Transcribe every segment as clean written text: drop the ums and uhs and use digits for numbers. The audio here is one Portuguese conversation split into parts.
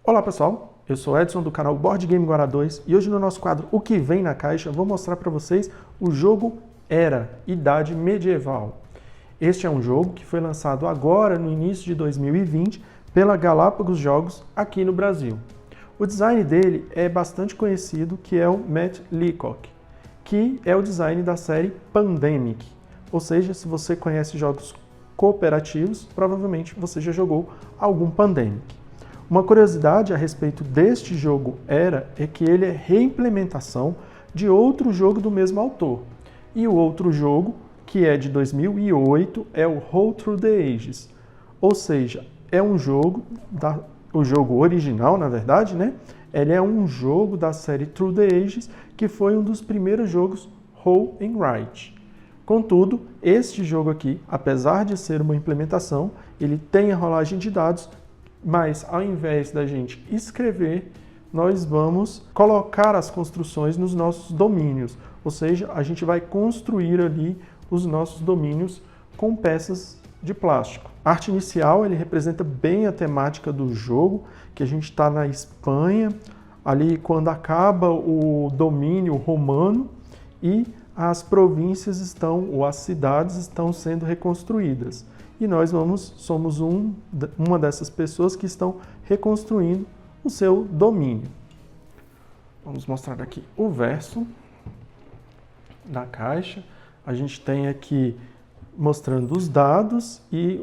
Olá pessoal, eu sou Edson do canal Board Game Guará 2 e hoje no nosso quadro O que vem na caixa vou mostrar para vocês o jogo Era, Idade Medieval. Este é um jogo que foi lançado agora no início de 2020 pela Galápagos Jogos aqui no Brasil. O design dele é bastante conhecido, que é o Matt Leacock, que é o design da série Pandemic. Ou seja, se você conhece jogos cooperativos, provavelmente você já jogou algum Pandemic. Uma curiosidade a respeito deste jogo Era é que ele é reimplementação de outro jogo do mesmo autor. E o outro jogo, que é de 2008, é o Roll Through the Ages. Ou seja, é um jogo, o jogo original, na verdade, né? Ele é um jogo da série Through the Ages, que foi um dos primeiros jogos Roll and Write. Contudo, este jogo aqui, apesar de ser uma implementação, ele tem a rolagem de dados, mas ao invés da gente escrever, nós vamos colocar as construções nos nossos domínios. Ou seja, a gente vai construir ali os nossos domínios com peças de plástico. A arte inicial, ele representa bem a temática do jogo, que a gente está na Espanha, ali quando acaba o domínio romano e as províncias estão, ou as cidades estão sendo reconstruídas. E nós somos uma dessas pessoas que estão reconstruindo o seu domínio. Vamos mostrar aqui o verso da caixa. A gente tem aqui mostrando os dados e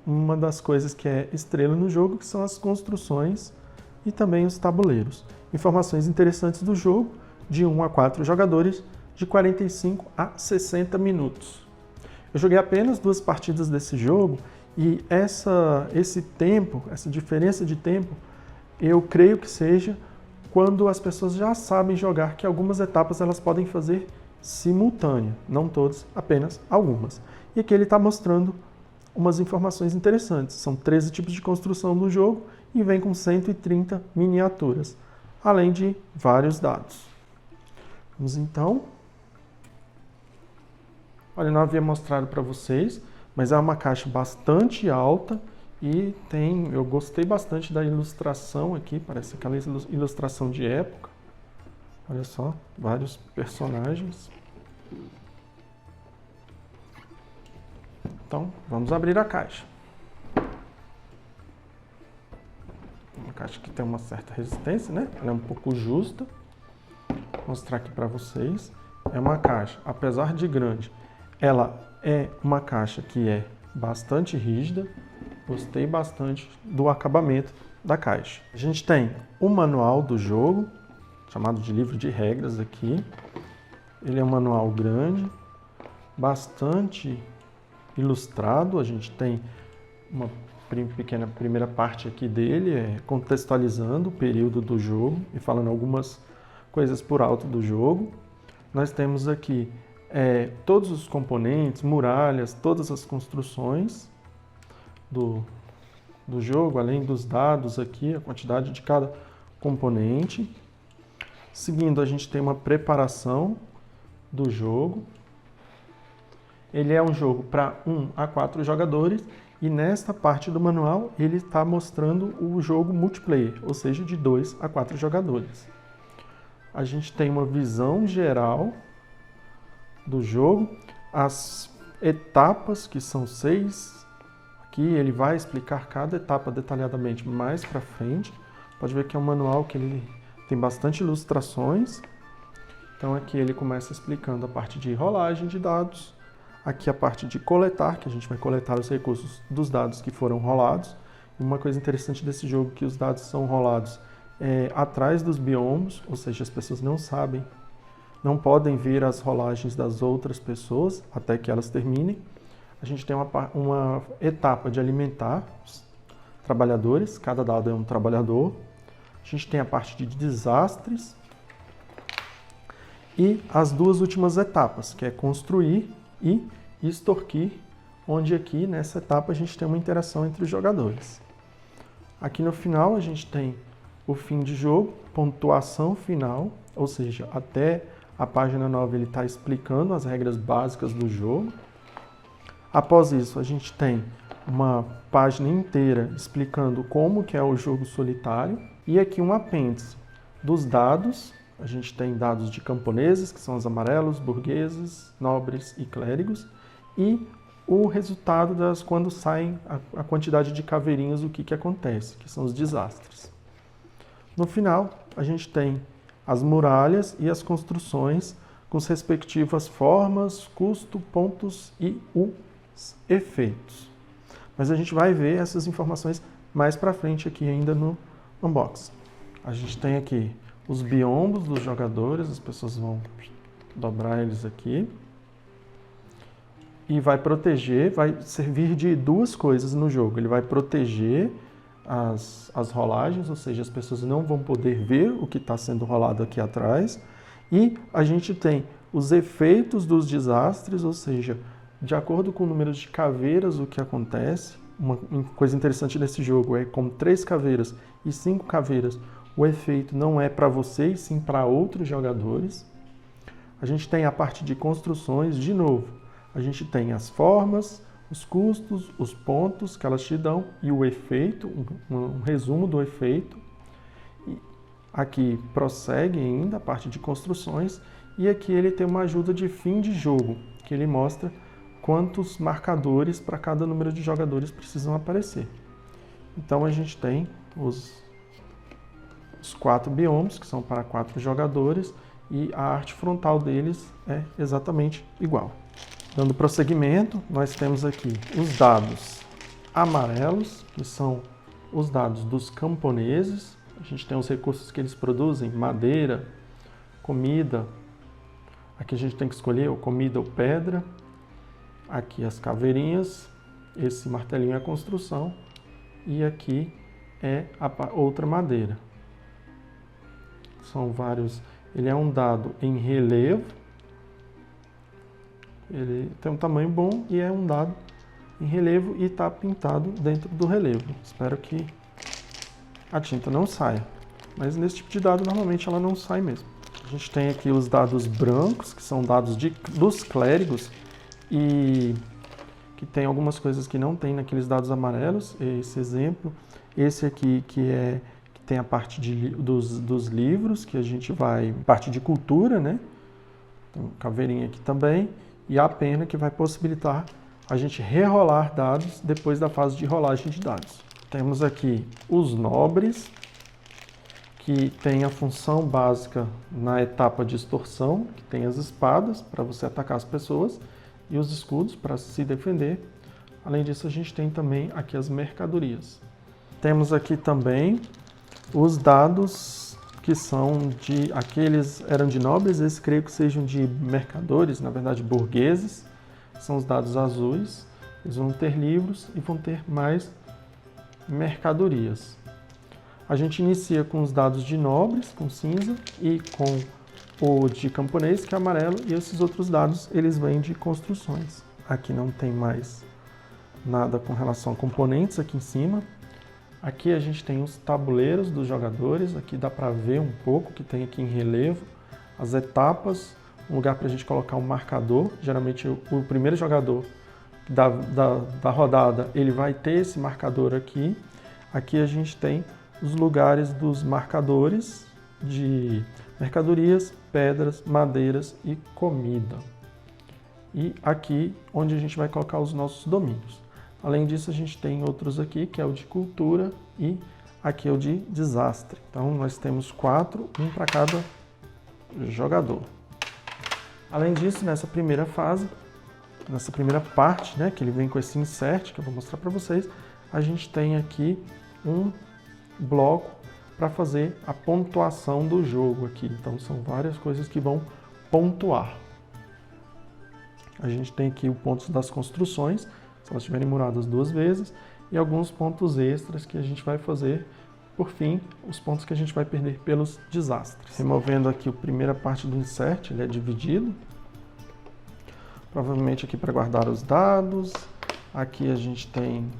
uma das coisas que é estrela no jogo, que são as construções e também os tabuleiros. Informações interessantes do jogo, de 1 a 4 jogadores, de 45 a 60 minutos. Eu joguei apenas 2 partidas desse jogo e esse tempo, essa diferença de tempo, eu creio que seja quando as pessoas já sabem jogar, que algumas etapas elas podem fazer simultânea, não todas, apenas algumas. E aqui ele está mostrando umas informações interessantes. São 13 tipos de construção do jogo e vem com 130 miniaturas, além de vários dados. Vamos então. Olha, eu não havia mostrado para vocês, mas é uma caixa bastante alta e eu gostei bastante da ilustração aqui, parece aquela ilustração de época. Olha só, vários personagens. Então, vamos abrir a caixa. Uma caixa que tem uma certa resistência, né? Ela é um pouco justa. Vou mostrar aqui para vocês. É uma caixa, apesar de grande, ela é uma caixa que é bastante rígida. Gostei bastante do acabamento da caixa. A gente tem o manual do jogo, chamado de livro de regras aqui. Ele é um manual grande, bastante ilustrado. A gente tem uma pequena primeira parte aqui dele, contextualizando o período do jogo e falando algumas coisas por alto do jogo. Nós temos aqui todos os componentes, muralhas, todas as construções do jogo, além dos dados aqui, a quantidade de cada componente. Seguindo, a gente tem uma preparação do jogo. Ele é um jogo para 1 a 4 jogadores e nesta parte do manual ele está mostrando o jogo multiplayer, ou seja, de 2 a 4 jogadores. A gente tem uma visão geral do jogo, as etapas, que são 6. Aqui ele vai explicar cada etapa detalhadamente mais para frente. Pode ver que é um manual que ele tem bastante ilustrações. Então aqui ele começa explicando a parte de rolagem de dados. Aqui a parte de coletar, que a gente vai coletar os recursos dos dados que foram rolados. E uma coisa interessante desse jogo é que os dados são rolados atrás dos biomas, ou seja, as pessoas não sabem, não podem ver as rolagens das outras pessoas até que elas terminem. A gente tem uma etapa de alimentar os trabalhadores, cada dado é um trabalhador. A gente tem a parte de desastres e as 2 últimas etapas, que é construir e extorquir, onde aqui nessa etapa a gente tem uma interação entre os jogadores. Aqui no final a gente tem o fim de jogo, pontuação final, ou seja, até a página 9 ele está explicando as regras básicas do jogo. Após isso, a gente tem uma página inteira explicando como que é o jogo solitário. E aqui um apêndice dos dados. A gente tem dados de camponeses, que são os amarelos, burgueses, nobres e clérigos, e o resultado quando saem a quantidade de caveirinhas, o que acontece, que são os desastres. No final, a gente tem as muralhas e as construções com as respectivas formas, custo, pontos e os efeitos. Mas a gente vai ver essas informações mais para frente aqui ainda no unboxing. A gente tem aqui os biombos dos jogadores, as pessoas vão dobrar eles aqui. E vai proteger, vai servir de duas coisas no jogo. Ele vai proteger as rolagens, ou seja, as pessoas não vão poder ver o que está sendo rolado aqui atrás. E a gente tem os efeitos dos desastres, ou seja, de acordo com o número de caveiras, o que acontece. Uma coisa interessante desse jogo é com 3 caveiras e 5 caveiras, o efeito não é para você, e sim para outros jogadores. A gente tem a parte de construções, de novo. A gente tem as formas, os custos, os pontos que elas te dão e o efeito, um resumo do efeito. E aqui prossegue ainda a parte de construções e aqui ele tem uma ajuda de fim de jogo, que ele mostra quantos marcadores para cada número de jogadores precisam aparecer. Então a gente tem os 4 biomas, que são para 4 jogadores, e a arte frontal deles é exatamente igual. Dando prosseguimento, nós temos aqui os dados amarelos, que são os dados dos camponeses. A gente tem os recursos que eles produzem, madeira, comida. Aqui a gente tem que escolher ou comida ou pedra. Aqui as caveirinhas, esse martelinho é a construção e aqui é a outra madeira. São vários, ele é um dado em relevo. Ele tem um tamanho bom e é um dado em relevo e está pintado dentro do relevo. Espero que a tinta não saia, mas nesse tipo de dado normalmente ela não sai mesmo. A gente tem aqui os dados brancos, que são dados dos clérigos e que tem algumas coisas que não tem naqueles dados amarelos. Esse exemplo, esse aqui que tem a parte dos livros, que a gente vai, parte de cultura, né? Tem caveirinha aqui também. E a pena que vai possibilitar a gente rerolar dados depois da fase de rolagem de dados. Temos aqui os nobres, que tem a função básica na etapa de extorsão, que tem as espadas para você atacar as pessoas e os escudos para se defender. Além disso, a gente tem também aqui as mercadorias. Temos aqui também os dados que são de, aqueles eram de nobres, esses creio que sejam de mercadores, na verdade burgueses, são os dados azuis, eles vão ter livros e vão ter mais mercadorias. A gente inicia com os dados de nobres, com cinza, e com o de camponês, que é amarelo, e esses outros dados, eles vêm de construções. Aqui não tem mais nada com relação a componentes aqui em cima. Aqui a gente tem os tabuleiros dos jogadores, aqui dá para ver um pouco que tem aqui em relevo, as etapas, um lugar para a gente colocar um marcador. Geralmente o primeiro jogador da rodada, ele vai ter esse marcador aqui. Aqui a gente tem os lugares dos marcadores de mercadorias, pedras, madeiras e comida. E aqui onde a gente vai colocar os nossos domínios. Além disso, a gente tem outros aqui, que é o de cultura e aqui é o de desastre. Então, nós temos 4, um para cada jogador. Além disso, nessa primeira fase, nessa primeira parte, né, que ele vem com esse insert, que eu vou mostrar para vocês, a gente tem aqui um bloco para fazer a pontuação do jogo aqui. Então, são várias coisas que vão pontuar. A gente tem aqui os pontos das construções, se elas estiverem muradas 2 vezes, e alguns pontos extras que a gente vai fazer, por fim, os pontos que a gente vai perder pelos desastres. Removendo aqui a primeira parte do insert, ele é dividido. Provavelmente aqui para guardar os dados. Aqui a gente tem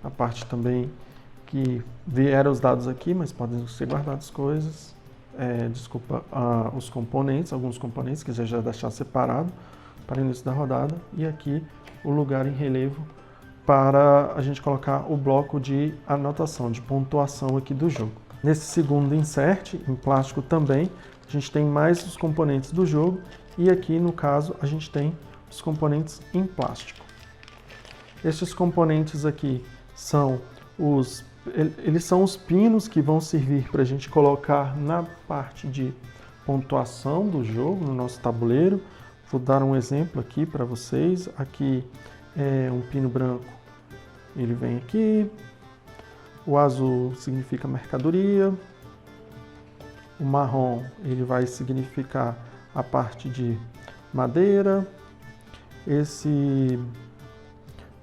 a parte também que vieram os dados aqui, mas podem ser guardadas coisas. Os componentes, alguns componentes que já deixar separado para o início da rodada. E aqui o lugar em relevo para a gente colocar o bloco de anotação, de pontuação aqui do jogo. Nesse segundo insert, em plástico também, a gente tem mais os componentes do jogo e aqui, no caso, a gente tem os componentes em plástico. Estes componentes aqui eles são os pinos que vão servir para a gente colocar na parte de pontuação do jogo, no nosso tabuleiro. Vou dar um exemplo aqui para vocês. Aqui é um pino branco, ele vem aqui. O azul significa mercadoria. O marrom, ele vai significar a parte de madeira. Esse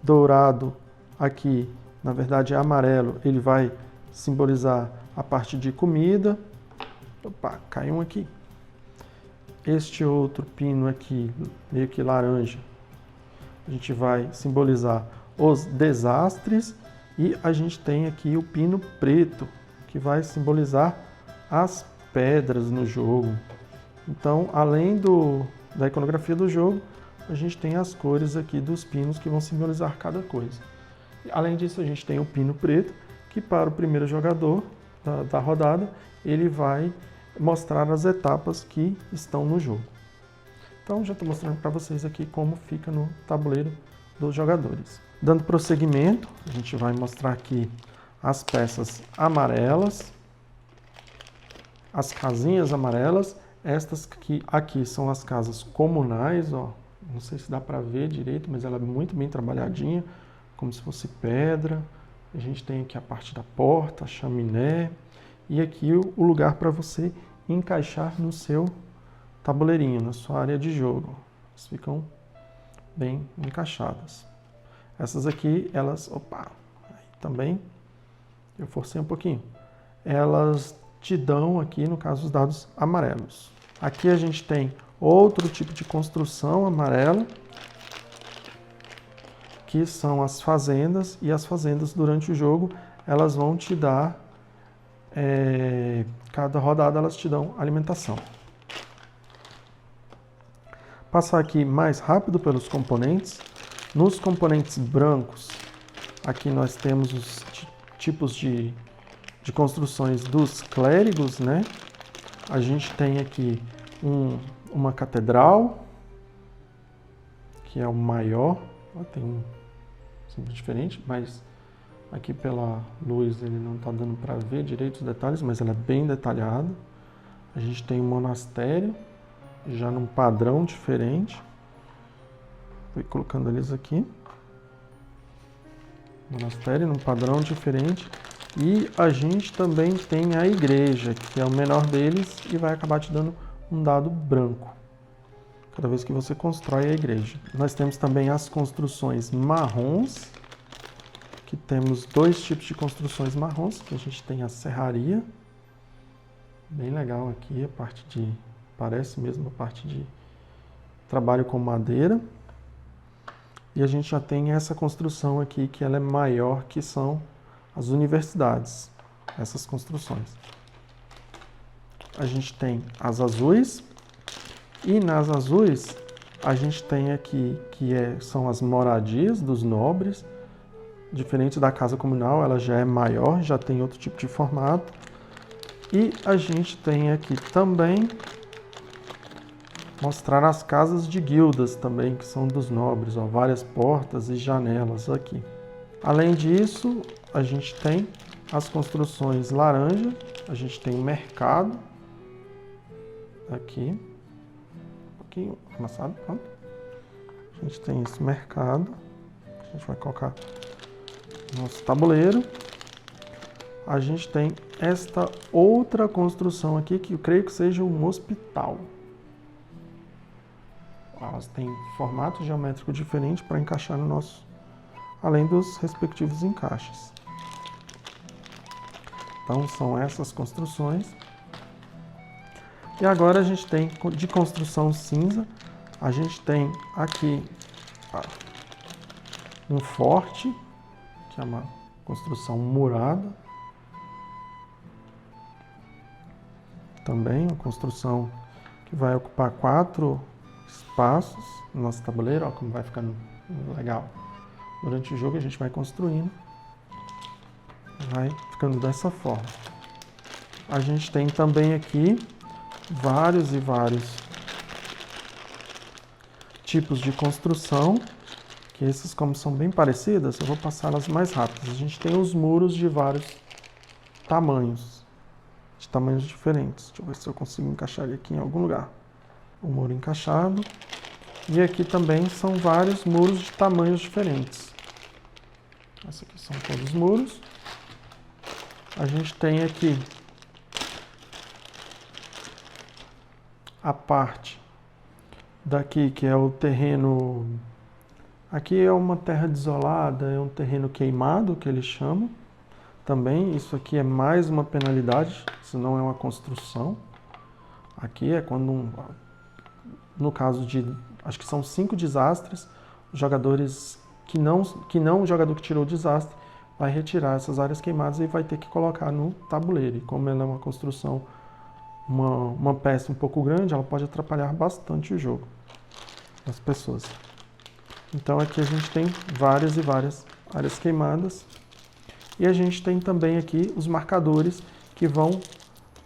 dourado aqui, na verdade é amarelo, ele vai simbolizar a parte de comida. Opa, caiu um aqui. Este outro pino aqui, meio que laranja, a gente vai simbolizar os desastres. E a gente tem aqui o pino preto, que vai simbolizar as pedras no jogo. Então, além da iconografia do jogo, a gente tem as cores aqui dos pinos que vão simbolizar cada coisa. Além disso, a gente tem o pino preto, que para o primeiro jogador da rodada, ele vai mostrar as etapas que estão no jogo. Então, já estou mostrando para vocês aqui como fica no tabuleiro dos jogadores. Dando prosseguimento, a gente vai mostrar aqui as peças amarelas, as casinhas amarelas. Estas que aqui são as casas comunais, ó. Não sei se dá para ver direito, mas ela é muito bem trabalhadinha, como se fosse pedra. A gente tem aqui a parte da porta, a chaminé e aqui o lugar para você encaixar no seu tabuleirinho, na sua área de jogo. Elas ficam bem encaixadas. Essas aqui, elas, também eu forcei um pouquinho. Elas te dão aqui, no caso, os dados amarelos. Aqui a gente tem outro tipo de construção amarela, que são as fazendas, e as fazendas durante o jogo, elas vão te dar, cada rodada elas te dão alimentação. Passar aqui mais rápido pelos componentes. Nos componentes brancos, aqui nós temos os tipos de construções dos clérigos, né? A gente tem aqui uma catedral, que é o maior, tem um símbolo diferente, mas aqui pela luz ele não está dando para ver direito os detalhes, mas ela é bem detalhada. A gente tem um monastério, já num padrão diferente. Fui colocando eles aqui. Monastério num padrão diferente. E a gente também tem a igreja, que é o menor deles e vai acabar te dando um dado branco cada vez que você constrói a igreja. Nós temos também as construções marrons, que temos dois tipos de construções marrons, que a gente tem a serraria, bem legal aqui, a parte de, parece mesmo a parte de trabalho com madeira. E a gente já tem essa construção aqui, que ela é maior, que são as universidades, essas construções. A gente tem as azuis, e nas azuis a gente tem aqui, são as moradias dos nobres, diferente da casa comunal, ela já é maior, já tem outro tipo de formato. E a gente tem aqui também mostrar as casas de guildas também, que são dos nobres, ó, várias portas e janelas aqui. Além disso, a gente tem as construções laranja, a gente tem o mercado, aqui, um pouquinho amassado, pronto. A gente tem esse mercado, a gente vai colocar no nosso tabuleiro. A gente tem esta outra construção aqui, que eu creio que seja um hospital. Elas têm formato geométrico diferente para encaixar no nosso, além dos respectivos encaixes. Então são essas construções. E agora a gente tem de construção cinza, a gente tem aqui um forte, que é uma construção murada. Também uma construção que vai ocupar 4 espaços no nosso tabuleiro, ó, como vai ficando legal. Durante o jogo a gente vai construindo, vai ficando dessa forma. a gente tem também aqui vários e vários tipos de construção, que esses, como são bem parecidas, eu vou passar elas mais rápidas. A gente tem os muros de vários tamanhos, de tamanhos diferentes. Deixa eu ver se eu consigo encaixar ele aqui em algum lugar. O muro encaixado. E aqui também são vários muros de tamanhos diferentes. Esses aqui são todos os muros. A gente tem aqui a parte daqui que é o terreno. Aqui é uma terra desolada, é um terreno queimado que eles chamam. Também isso aqui é mais uma penalidade, isso não é uma construção. Aqui é quando, no caso de, acho que são 5 desastres, os jogadores que não o jogador que tirou o desastre vai retirar essas áreas queimadas e vai ter que colocar no tabuleiro. E como ela é uma construção, uma peça um pouco grande, ela pode atrapalhar bastante o jogo das pessoas. Então aqui a gente tem várias e várias áreas queimadas. E a gente tem também aqui os marcadores que vão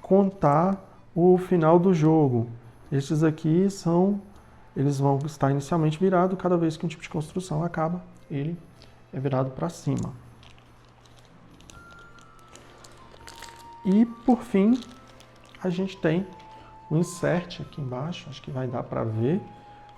contar o final do jogo. Estes aqui eles vão estar inicialmente virados, cada vez que um tipo de construção acaba, ele é virado para cima. E por fim, a gente tem o insert aqui embaixo, acho que vai dar para ver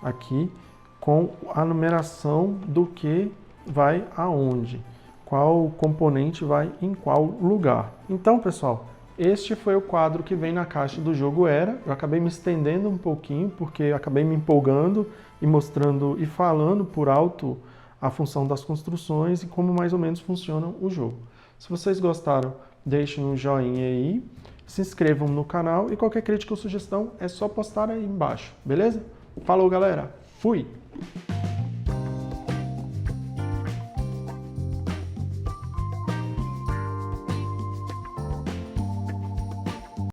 aqui, com a numeração do que vai aonde, qual componente vai em qual lugar. Então, pessoal, este foi o quadro que vem na caixa do jogo Era. Eu acabei me estendendo um pouquinho, porque eu acabei me empolgando e mostrando e falando por alto a função das construções e como mais ou menos funciona o jogo. Se vocês gostaram, deixem um joinha aí, se inscrevam no canal e qualquer crítica ou sugestão é só postar aí embaixo, beleza? Falou, galera! Fui!